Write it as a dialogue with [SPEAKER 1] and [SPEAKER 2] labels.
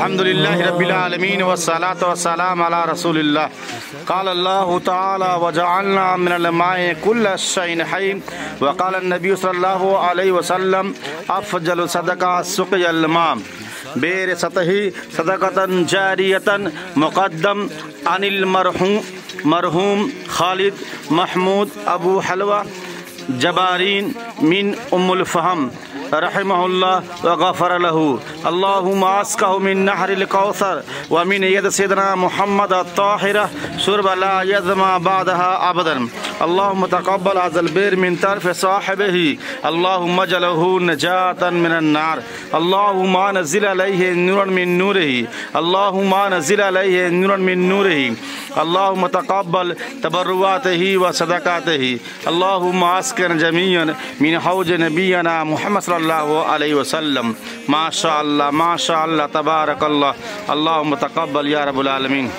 [SPEAKER 1] अल्हम्दुलिल्लाहि रब्बिल आलमीन वस्सलातु वस्सलामु अला रसूलिल्लाह। क़ाल अल्लाहु तआला वजअलना मिनल माइ कुल्ल शैइन हय्य व क़ाल नबी सल्लल्लाहु अलैहि वसल्लम अफ़ज़लु सदका सुक़यल मा बेर सतही सदक़तन जारियतन मुक़द्दम अनिल मरहूम खालिद महमूद अबू हलवा जबारीन मिन उम्मुल फ़हम रहमहुल्लाह व गफ़र लहू। अल्लाहुम्मा अस्क़हु मिन नहरिल कौसर व मिन यद सय्यिदिना मुहम्मद अत-ताहिरा शुरबा ला यज़मा बअदहा अबदन। अल्लाहुम्मा तक़ब्बल हाज़ल बिर मिन तरफ़ साहिबिही। अल्लाहुम्मा जअलहु नजातन मिनन नार। अल्लाहुम्मा नज़्ज़िल अलैहि नूरन मिन नूरिही। अल्लाहुम्मा नज़्ज़िल अलैहि नूरन मिन नूरिही। अल्लाहुम्मा तक़ब्बल तबर्रुआतिही व सदक़ातिही। अल्लाहुम्मा अस्क़िना जमीअन मिन हौज़ नबिय्यिना मुहम्मद सल्लल्लाहु अलैहि वसल्लम। माशा अल्लाह तबारक अल्लाह। अल्लाहुम्मा तक़ब्बल या रब्बल आलमीन।